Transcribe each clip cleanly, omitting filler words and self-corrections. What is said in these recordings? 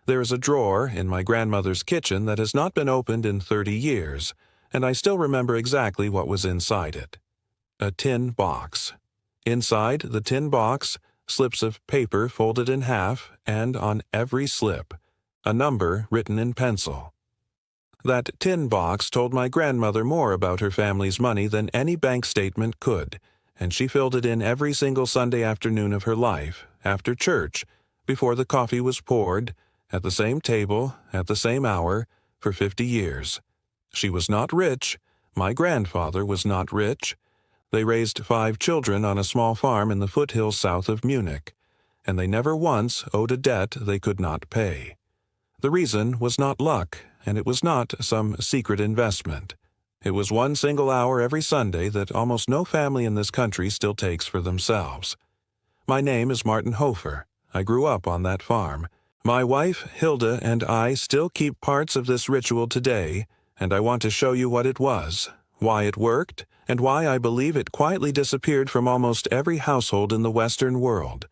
There is a drawer in my grandmother's kitchen that has not been opened in 30 years, and I still remember exactly what was inside it. A tin box. Inside the tin box, slips of paper folded in half, and on every slip, a number written in pencil. That tin box told my grandmother more about her family's money than any bank statement could, and she filled it in every single Sunday afternoon of her life, after church, before the coffee was poured, at the same table, at the same hour, for 50 years. She was not rich. My grandfather was not rich. They raised 5 children on a small farm in the foothills south of Munich, and they never once owed a debt they could not pay. The reason was not luck, and it was not some secret investment. It was one single hour every Sunday that almost no family in this country still takes for themselves. My name is Martin Hofer. I grew up on that farm. My wife, Hilda, and I still keep parts of this ritual today, and I want to show you what it was, why it worked, and why I believe it quietly disappeared from almost every household in the Western world.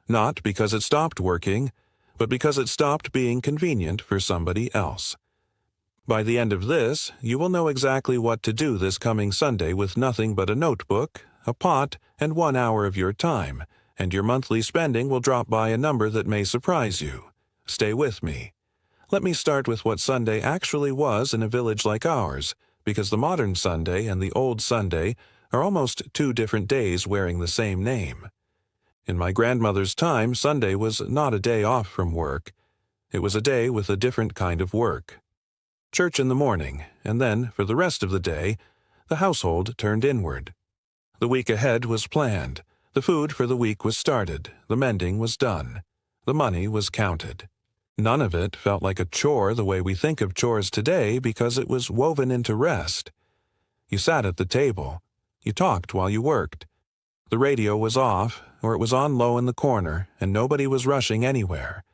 Not because it stopped working, but because it stopped being convenient for somebody else. By the end of this, you will know exactly what to do this coming Sunday with nothing but a notebook, a pot, and 1 hour of your time, and your monthly spending will drop by a number that may surprise you. Stay with me. Let me start with what Sunday actually was in a village like ours, because the modern Sunday and the old Sunday are almost 2 different days wearing the same name. In my grandmother's time, Sunday was not a day off from work. It was a day with a different kind of work. Church in the morning, and then, for the rest of the day, the household turned inward. The week ahead was planned. The food for the week was started. The mending was done. The money was counted. None of it felt like a chore the way we think of chores today because it was woven into rest. You sat at the table. You talked while you worked. The radio was off, or it was on low in the corner, and nobody was rushing anywhere.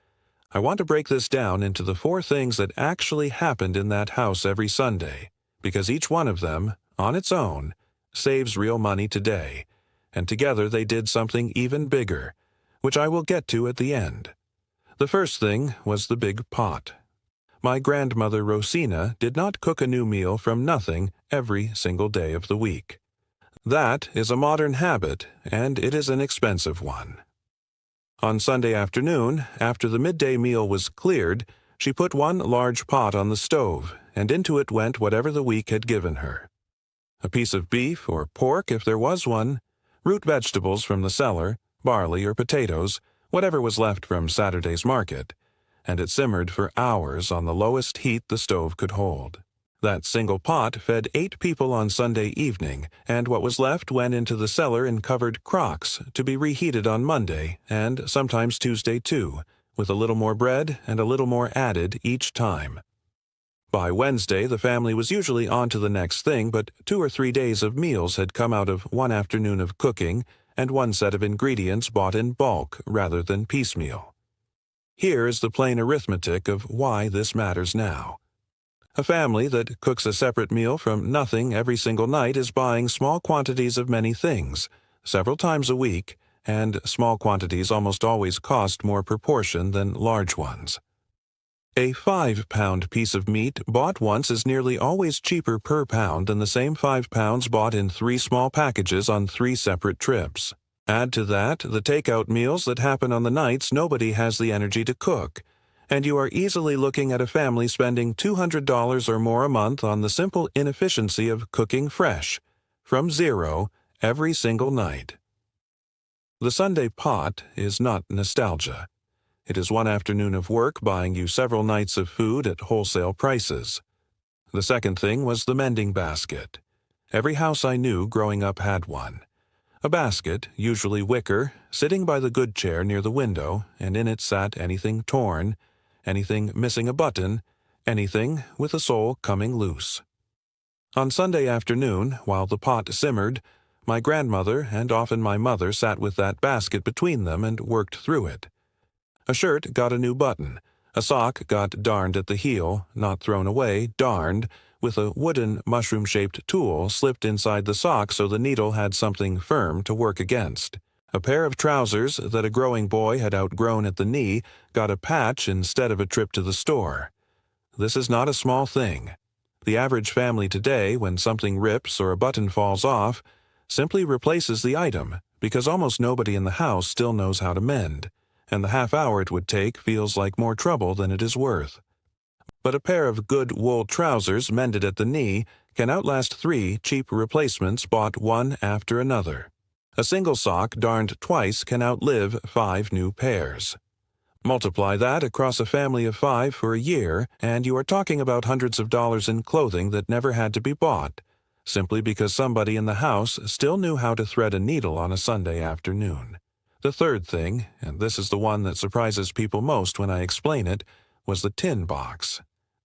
I want to break this down into the 4 things that actually happened in that house every Sunday, because each one of them, on its own, saves real money today, and together they did something even bigger, which I will get to at the end. The first thing was the big pot. My grandmother Rosina did not cook a new meal from nothing every single day of the week. That is a modern habit, and it is an expensive one. On Sunday afternoon, after the midday meal was cleared, she put one large pot on the stove, and into it went whatever the week had given her. A piece of beef or pork if there was one, root vegetables from the cellar, barley or potatoes, whatever was left from Saturday's market, and it simmered for hours on the lowest heat the stove could hold. That single pot fed 8 people on Sunday evening, and what was left went into the cellar in covered crocks to be reheated on Monday, and sometimes Tuesday too, with a little more bread and a little more added each time. By Wednesday, the family was usually on to the next thing, but 2 or 3 days of meals had come out of one afternoon of cooking, and one set of ingredients bought in bulk rather than piecemeal. Here is the plain arithmetic of why this matters now. A family that cooks a separate meal from nothing every single night is buying small quantities of many things, several times a week, and small quantities almost always cost more proportion than large ones. A 5-pound piece of meat bought once is nearly always cheaper per pound than the same 5 pounds bought in 3 small packages on 3 separate trips. Add to that the takeout meals that happen on the nights nobody has the energy to cook, and you are easily looking at a family spending $200 or more a month on the simple inefficiency of cooking fresh, from zero, every single night. The Sunday pot is not nostalgia. It is one afternoon of work buying you several nights of food at wholesale prices. The second thing was the mending basket. Every house I knew growing up had one. A basket, usually wicker, sitting by the good chair near the window, and in it sat anything torn, anything missing a button, anything with a sole coming loose. On Sunday afternoon, while the pot simmered, my grandmother and often my mother sat with that basket between them and worked through it. A shirt got a new button. A sock got darned at the heel, not thrown away, darned, with a wooden mushroom-shaped tool slipped inside the sock so the needle had something firm to work against. A pair of trousers that a growing boy had outgrown at the knee got a patch instead of a trip to the store. This is not a small thing. The average family today, when something rips or a button falls off, simply replaces the item because almost nobody in the house still knows how to mend, and the half hour it would take feels like more trouble than it is worth. But a pair of good wool trousers mended at the knee can outlast 3 cheap replacements bought one after another. A single sock darned twice can outlive 5 new pairs. Multiply that across a family of 5 for a year, and you are talking about hundreds of dollars in clothing that never had to be bought, simply because somebody in the house still knew how to thread a needle on a Sunday afternoon. The third thing, and this is the one that surprises people most when I explain it, was the tin box.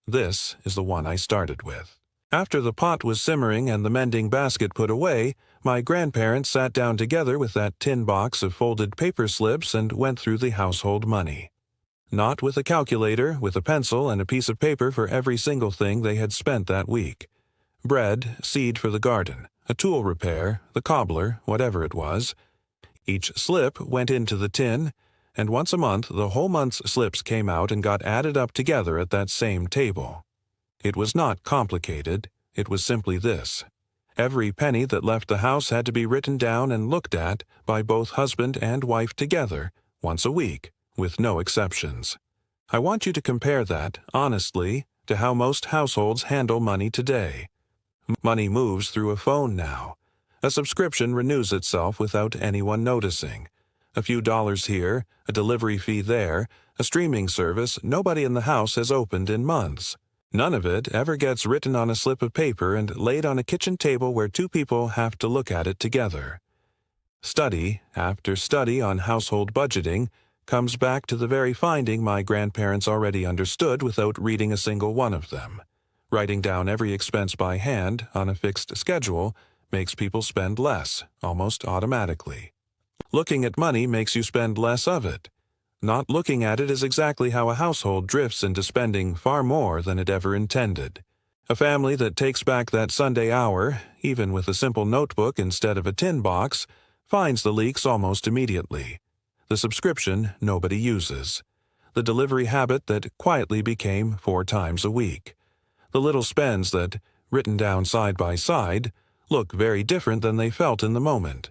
This is the one I started with. After the pot was simmering and the mending basket put away, my grandparents sat down together with that tin box of folded paper slips and went through the household money. Not with a calculator, with a pencil and a piece of paper for every single thing they had spent that week. Bread, seed for the garden, a tool repair, the cobbler, whatever it was. Each slip went into the tin, and once a month the whole month's slips came out and got added up together at that same table. It was not complicated, it was simply this. Every penny that left the house had to be written down and looked at by both husband and wife together, once a week, with no exceptions. I want you to compare that, honestly, to how most households handle money today. Money moves through a phone now. A subscription renews itself without anyone noticing. A few dollars here, a delivery fee there, a streaming service nobody in the house has opened in months. None of it ever gets written on a slip of paper and laid on a kitchen table where 2 people have to look at it together. Study after study on household budgeting comes back to the very finding my grandparents already understood without reading a single one of them. Writing down every expense by hand on a fixed schedule makes people spend less, almost automatically. Looking at money makes you spend less of it. Not looking at it is exactly how a household drifts into spending far more than it ever intended. A family that takes back that Sunday hour, even with a simple notebook instead of a tin box, finds the leaks almost immediately. The subscription nobody uses. The delivery habit that quietly became 4 times a week. The little spends that, written down side by side, look very different than they felt in the moment.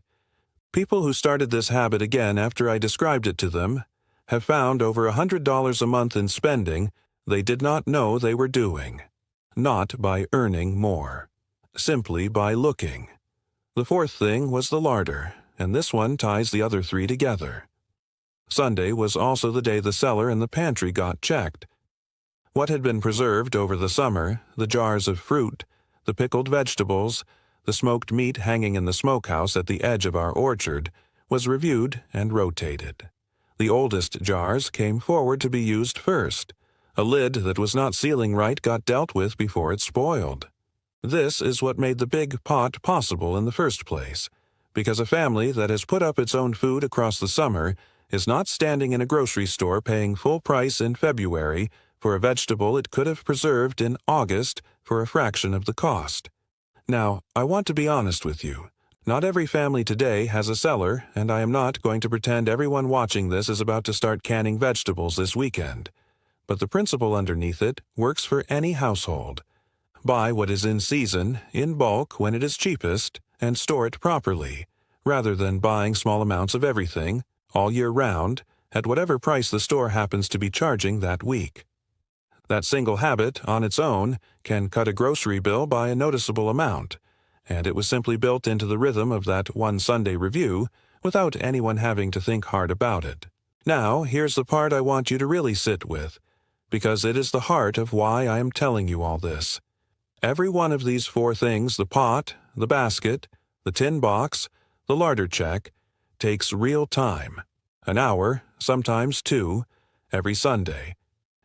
People who started this habit again after I described it to them have found over $100 a month in spending they did not know they were doing. Not by earning more. Simply by looking. The fourth thing was the larder, and this one ties the other 3 together. Sunday was also the day the cellar and the pantry got checked. What had been preserved over the summer, the jars of fruit, the pickled vegetables, the smoked meat hanging in the smokehouse at the edge of our orchard, was reviewed and rotated. The oldest jars came forward to be used first. A lid that was not sealing right got dealt with before it spoiled. This is what made the big pot possible in the first place, because a family that has put up its own food across the summer is not standing in a grocery store paying full price in February for a vegetable it could have preserved in August for a fraction of the cost. Now, I want to be honest with you. Not every family today has a cellar, and I am not going to pretend everyone watching this is about to start canning vegetables this weekend. But the principle underneath it works for any household. Buy what is in season, in bulk when it is cheapest, and store it properly, rather than buying small amounts of everything, all year round, at whatever price the store happens to be charging that week. That single habit, on its own, can cut a grocery bill by a noticeable amount, and it was simply built into the rhythm of that one Sunday review without anyone having to think hard about it. Now, here's the part I want you to really sit with, because it is the heart of why I am telling you all this. Every one of these 4 things, the pot, the basket, the tin box, the larder check, takes real time. An hour, sometimes 2, every Sunday.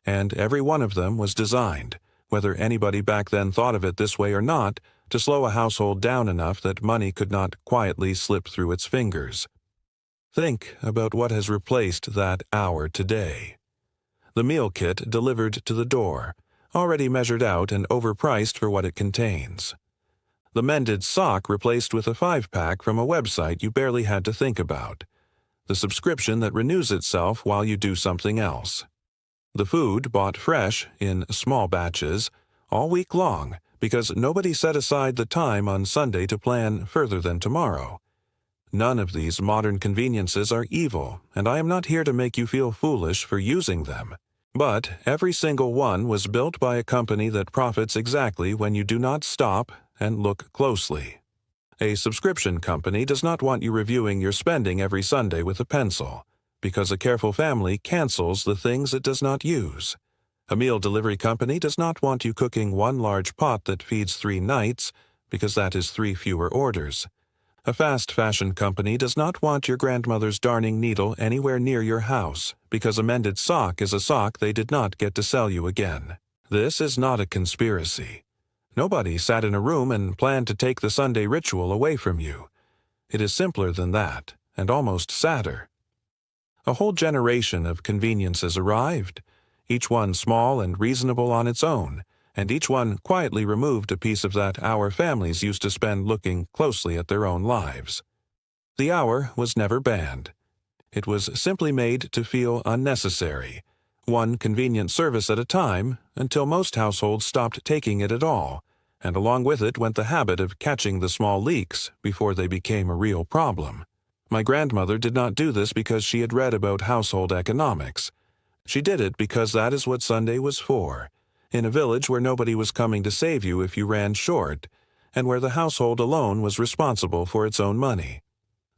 And every one of them was designed, whether anybody back then thought of it this way or not, to slow a household down enough that money could not quietly slip through its fingers. Think about what has replaced that hour today. The meal kit delivered to the door, already measured out and overpriced for what it contains. The mended sock replaced with a 5-pack from a website you barely had to think about. the subscription that renews itself while you do something else. The food bought fresh, in small batches, all week long, because nobody set aside the time on Sunday to plan further than tomorrow. None of these modern conveniences are evil, and I am not here to make you feel foolish for using them. But every single one was built by a company that profits exactly when you do not stop and look closely. A subscription company does not want you reviewing your spending every Sunday with a pencil, because a careful family cancels the things it does not use. A meal delivery company does not want you cooking one large pot that feeds 3 nights, because that is 3 fewer orders. A fast fashion company does not want your grandmother's darning needle anywhere near your house, because a mended sock is a sock they did not get to sell you again. This is not a conspiracy. Nobody sat in a room and planned to take the Sunday ritual away from you. It is simpler than that, and almost sadder. A whole generation of conveniences arrived, each one small and reasonable on its own, and each one quietly removed a piece of that hour families used to spend looking closely at their own lives. The hour was never banned. It was simply made to feel unnecessary, one convenient service at a time, until most households stopped taking it at all, and along with it went the habit of catching the small leaks before they became a real problem. My grandmother did not do this because she had read about household economics. She did it because that is what Sunday was for, in a village where nobody was coming to save you if you ran short, and where the household alone was responsible for its own money.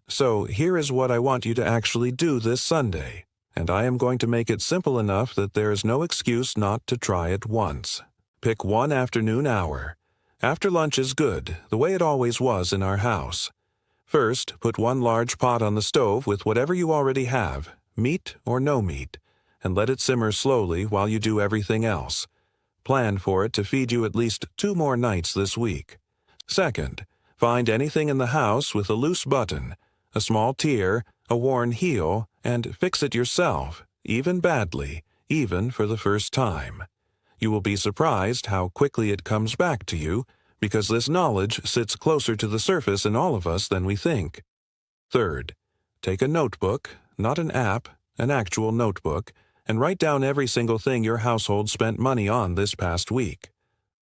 So here is what I want you to actually do this Sunday, and I am going to make it simple enough that there is no excuse not to try it once. Pick one afternoon hour. After lunch is good, the way it always was in our house. First, put one large pot on the stove with whatever you already have, meat or no meat, and let it simmer slowly while you do everything else. Plan for it to feed you at least 2 more nights this week. Second, find anything in the house with a loose button, a small tear, a worn heel, and fix it yourself, even badly, even for the first time. You will be surprised how quickly it comes back to you, because this knowledge sits closer to the surface in all of us than we think. Third, take a notebook, not an app, an actual notebook, and write down every single thing your household spent money on this past week.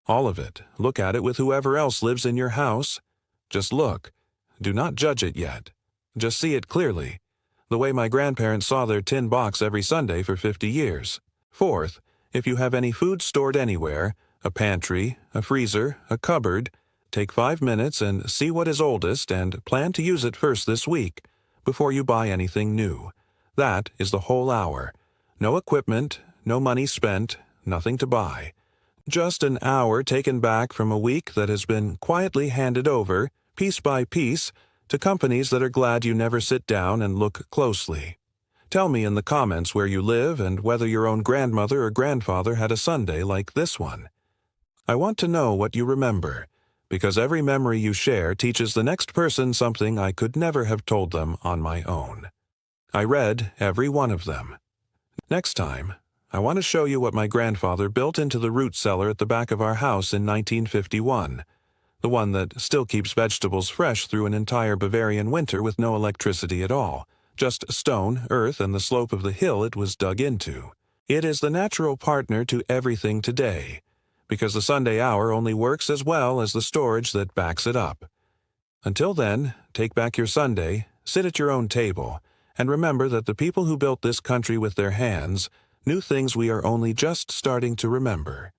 All of it. Look at it with whoever else lives in your house. Just look. Do not judge it yet. Just see it clearly, the way my grandparents saw their tin box every Sunday for 50 years. Fourth, if you have any food stored anywhere, a pantry, a freezer, a cupboard, take 5 minutes and see what is oldest and plan to use it first this week, before you buy anything new. That is the whole hour. No equipment, no money spent, nothing to buy. Just an hour taken back from a week that has been quietly handed over, piece by piece, to companies that are glad you never sit down and look closely. Tell me in the comments where you live and whether your own grandmother or grandfather had a Sunday like this one. I want to know what you remember, because every memory you share teaches the next person something I could never have told them on my own. I read every one of them. Next time, I want to show you what my grandfather built into the root cellar at the back of our house in 1951, the one that still keeps vegetables fresh through an entire Bavarian winter with no electricity at all, just stone, earth, and the slope of the hill it was dug into. It is the natural partner to everything today, because the Sunday hour only works as well as the storage that backs it up. Until then, take back your Sunday, sit at your own table, and remember that the people who built this country with their hands knew things we are only just starting to remember.